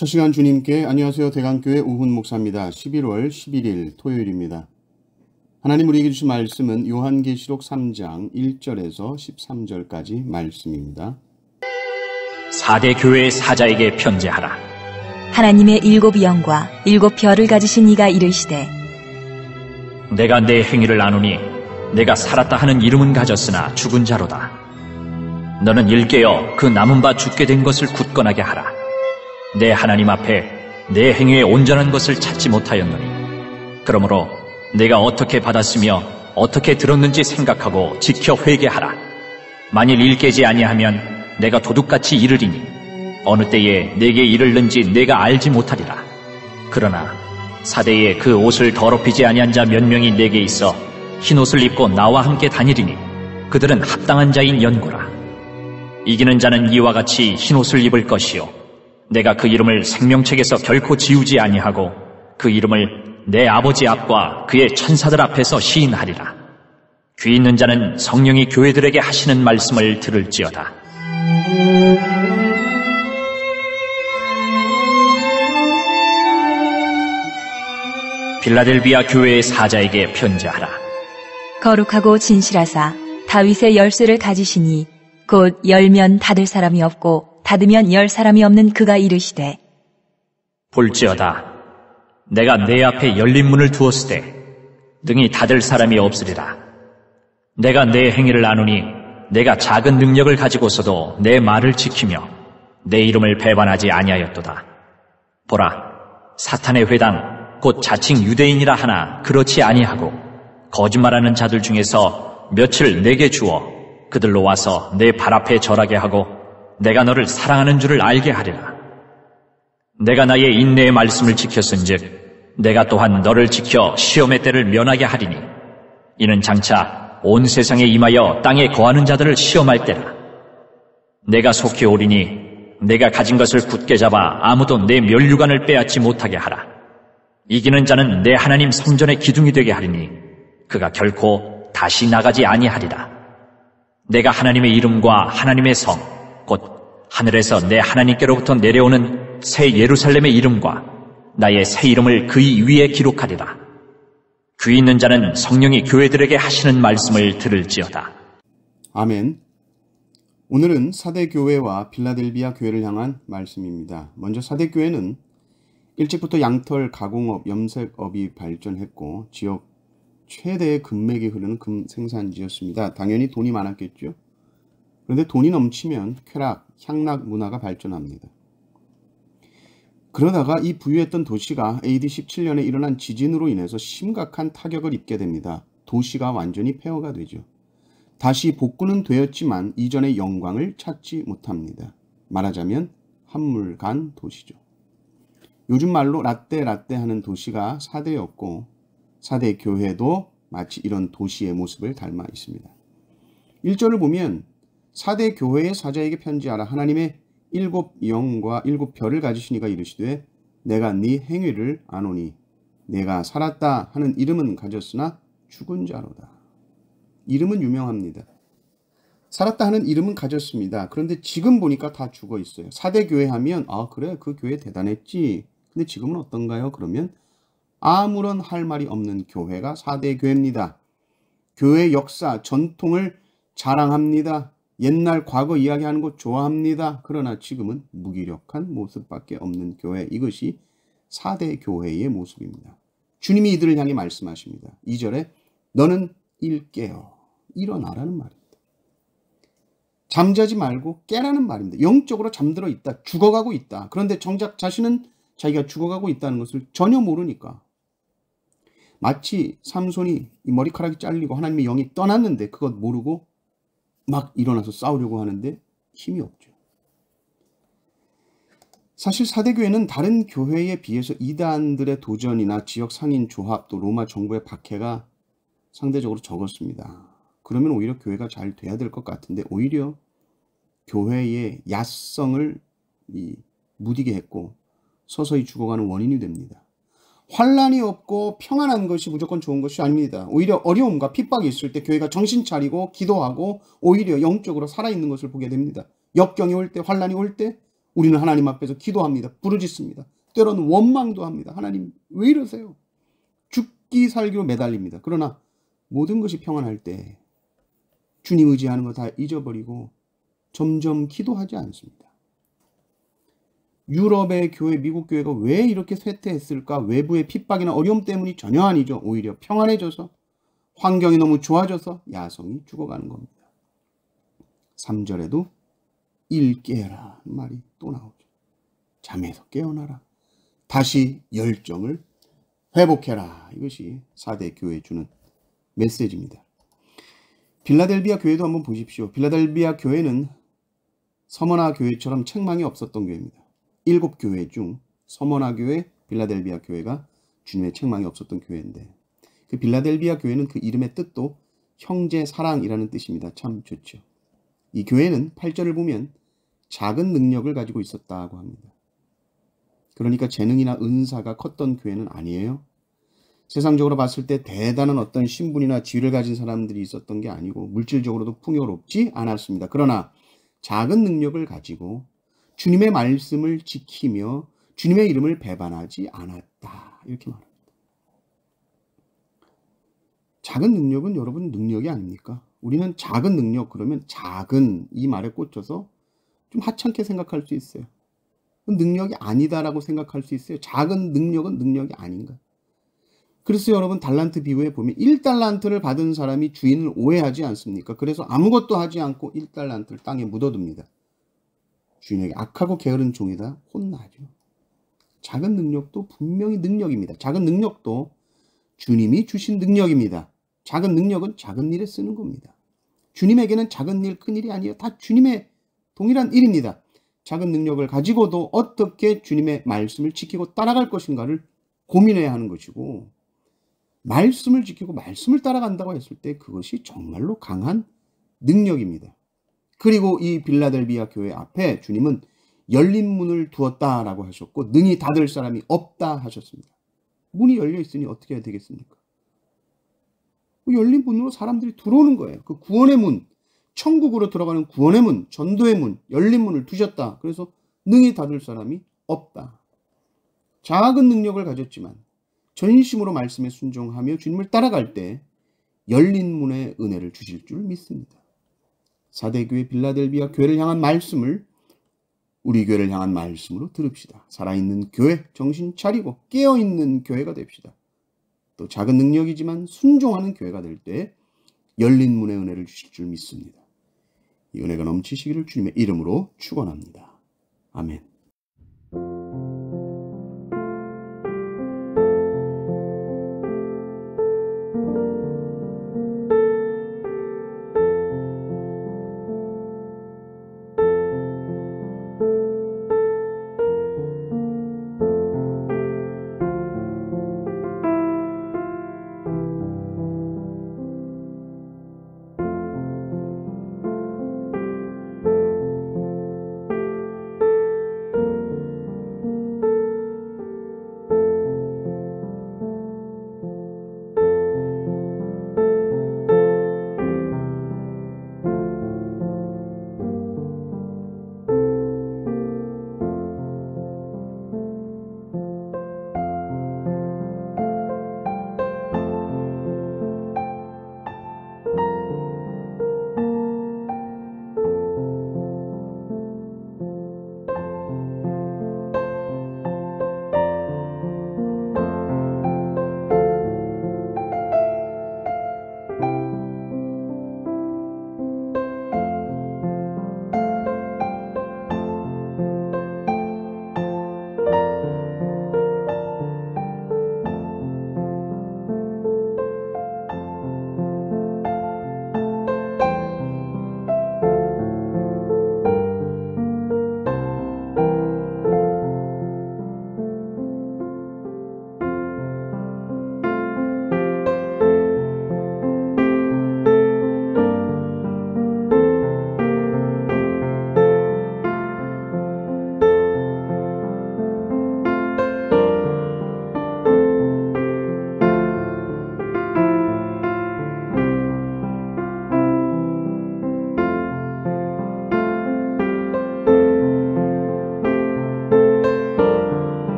첫 시간 주님께 안녕하세요. 대강교회 우훈 목사입니다. 11월 11일 토요일입니다. 하나님 우리에게 주신 말씀은 요한계시록 3장 1절에서 13절까지 말씀입니다. 4대 교회의 사자에게 편지하라. 하나님의 7 영과 7 별을 가지신 이가 이르시되 내가 내 행위를 아노니 내가 살았다 하는 이름은 가졌으나 죽은 자로다. 너는 일깨어 그 남은 바 죽게 된 것을 굳건하게 하라. 내 하나님 앞에 내 행위의 온전한 것을 찾지 못하였노니 그러므로 내가 어떻게 받았으며 어떻게 들었는지 생각하고 지켜 회개하라. 만일 일깨지 아니하면 내가 도둑같이 이르리니 어느 때에 내게 이르는지 내가 알지 못하리라. 그러나 사대에 그 옷을 더럽히지 아니한 자 몇 명이 내게 있어 흰옷을 입고 나와 함께 다니리니 그들은 합당한 자인 연고라. 이기는 자는 이와 같이 흰옷을 입을 것이요 내가 그 이름을 생명책에서 결코 지우지 아니하고 그 이름을 내 아버지 앞과 그의 천사들 앞에서 시인하리라. 귀 있는 자는 성령이 교회들에게 하시는 말씀을 들을지어다. 빌라델비아 교회의 사자에게 편지하라. 거룩하고 진실하사 다윗의 열쇠를 가지시니 곧 열면 닫을 사람이 없고 닫으면 열 사람이 없는 그가 이르시되 볼지어다. 내가 내 앞에 열린 문을 두었으되 능히 닫을 사람이 없으리라. 내가 내 행위를 아노니 내가 작은 능력을 가지고서도 내 말을 지키며 내 이름을 배반하지 아니하였도다. 보라, 사탄의 회당 곧 자칭 유대인이라 하나 그렇지 아니하고 거짓말하는 자들 중에서 며칠 내게 주어 그들로 와서 내 발 앞에 절하게 하고 내가 너를 사랑하는 줄을 알게 하리라. 내가 나의 인내의 말씀을 지켰은즉 내가 또한 너를 지켜 시험의 때를 면하게 하리니 이는 장차 온 세상에 임하여 땅에 거하는 자들을 시험할 때라. 내가 속히 오리니 내가 가진 것을 굳게 잡아 아무도 내 면류관을 빼앗지 못하게 하라. 이기는 자는 내 하나님 성전의 기둥이 되게 하리니 그가 결코 다시 나가지 아니하리라. 내가 하나님의 이름과 하나님의 성 곧 하늘에서 내 하나님께로부터 내려오는 새 예루살렘의 이름과 나의 새 이름을 그의 위에 기록하리라. 귀 있는 자는 성령이 교회들에게 하시는 말씀을 들을지어다. 아멘. 오늘은 사대교회와 빌라델비아 교회를 향한 말씀입니다. 먼저 사대교회는 일찍부터 양털 가공업, 염색업이 발전했고 지역 최대의 금맥이 흐르는 금 생산지였습니다. 당연히 돈이 많았겠죠. 그런데 돈이 넘치면 쾌락, 향락 문화가 발전합니다. 그러다가 이 부유했던 도시가 AD 17년에 일어난 지진으로 인해서 심각한 타격을 입게 됩니다. 도시가 완전히 폐허가 되죠. 다시 복구는 되었지만 이전의 영광을 찾지 못합니다. 말하자면 한물간 도시죠. 요즘 말로 라떼 하는 도시가 사대였고 사대 교회도 마치 이런 도시의 모습을 닮아 있습니다. 1절을 보면 사대 교회의 사자에게 편지하라. 하나님의 7 영과 7 별을 가지신 이가 이르시되 내가 네 행위를 아노니 내가 살았다 하는 이름은 가졌으나 죽은 자로다. 이름은 유명합니다. 살았다 하는 이름은 가졌습니다. 그런데 지금 보니까 다 죽어 있어요. 사대 교회 하면 그래 그 교회 대단했지. 근데 지금은 어떤가요? 그러면 아무런 할 말이 없는 교회가 사대 교회입니다. 교회 역사, 전통을 자랑합니다. 옛날 과거 이야기하는 거 좋아합니다. 그러나 지금은 무기력한 모습밖에 없는 교회. 이것이 사대 교회의 모습입니다. 주님이 이들을 향해 말씀하십니다. 2절에 너는 일깨어 일어나라는 말입니다. 잠자지 말고 깨라는 말입니다. 영적으로 잠들어 있다. 죽어가고 있다. 그런데 정작 자신은 자기가 죽어가고 있다는 것을 전혀 모르니까 마치 삼손이 이 머리카락이 잘리고 하나님의 영이 떠났는데 그것 모르고 막 일어나서 싸우려고 하는데 힘이 없죠. 사실 사대교회는 다른 교회에 비해서 이단들의 도전이나 지역 상인 조합 또 로마 정부의 박해가 상대적으로 적었습니다. 그러면 오히려 교회가 잘 돼야 될 것 같은데 오히려 교회의 야성을 무디게 했고 서서히 죽어가는 원인이 됩니다. 환란이 없고 평안한 것이 무조건 좋은 것이 아닙니다. 오히려 어려움과 핍박이 있을 때 교회가 정신 차리고 기도하고 오히려 영적으로 살아있는 것을 보게 됩니다. 역경이 올 때, 환란이 올 때 우리는 하나님 앞에서 기도합니다. 부르짖습니다. 때로는 원망도 합니다. 하나님 왜 이러세요? 죽기 살기로 매달립니다. 그러나 모든 것이 평안할 때 주님 의지하는 거 다 잊어버리고 점점 기도하지 않습니다. 유럽의 교회, 미국 교회가 왜 이렇게 쇠퇴했을까? 외부의 핍박이나 어려움 때문이 전혀 아니죠. 오히려 평안해져서, 환경이 너무 좋아져서 야성이 죽어가는 겁니다. 3절에도 일 깨어라 말이 또 나오죠. 잠에서 깨어나라. 다시 열정을 회복해라. 이것이 4대 교회에 주는 메시지입니다. 빌라델비아 교회도 한번 보십시오. 빌라델비아 교회는 서머나 교회처럼 책망이 없었던 교회입니다. 7교회 중 서머나 교회, 빌라델비아 교회가 주님의 책망이 없었던 교회인데, 그 빌라델비아 교회는 그 이름의 뜻도 형제 사랑이라는 뜻입니다. 참 좋죠. 이 교회는 8절을 보면 작은 능력을 가지고 있었다고 합니다. 그러니까 재능이나 은사가 컸던 교회는 아니에요. 세상적으로 봤을 때 대단한 어떤 신분이나 지위를 가진 사람들이 있었던 게 아니고 물질적으로도 풍요롭지 않았습니다. 그러나 작은 능력을 가지고 주님의 말씀을 지키며 주님의 이름을 배반하지 않았다. 이렇게 말합니다. 작은 능력은 여러분 능력이 아닙니까? 우리는 작은 능력 그러면 작은 이 말에 꽂혀서 좀 하찮게 생각할 수 있어요. 능력이 아니다라고 생각할 수 있어요. 작은 능력은 능력이 아닌가. 그래서 여러분 달란트 비유에 보면 1달란트를 받은 사람이 주인을 오해하지 않습니까? 그래서 아무것도 하지 않고 1달란트를 땅에 묻어둡니다. 주인에게 악하고 게으른 종이다 혼나죠. 작은 능력도 분명히 능력입니다. 작은 능력도 주님이 주신 능력입니다. 작은 능력은 작은 일에 쓰는 겁니다. 주님에게는 작은 일, 큰 일이 아니에요. 다 주님의 동일한 일입니다. 작은 능력을 가지고도 어떻게 주님의 말씀을 지키고 따라갈 것인가를 고민해야 하는 것이고, 말씀을 지키고 말씀을 따라간다고 했을 때 그것이 정말로 강한 능력입니다. 그리고 이 빌라델비아 교회 앞에 주님은 열린 문을 두었다라고 하셨고 능히 닫을 사람이 없다 하셨습니다. 문이 열려 있으니 어떻게 해야 되겠습니까? 열린 문으로 사람들이 들어오는 거예요. 그 구원의 문, 천국으로 들어가는 구원의 문, 전도의 문, 열린 문을 두셨다. 그래서 능히 닫을 사람이 없다. 작은 능력을 가졌지만 전심으로 말씀에 순종하며 주님을 따라갈 때 열린 문의 은혜를 주실 줄 믿습니다. 4대 교회 빌라델비아 교회를 향한 말씀을 우리 교회를 향한 말씀으로 들읍시다. 살아있는 교회, 정신 차리고 깨어있는 교회가 됩시다. 또 작은 능력이지만 순종하는 교회가 될 때 열린 문의 은혜를 주실 줄 믿습니다. 이 은혜가 넘치시기를 주님의 이름으로 축원합니다. 아멘.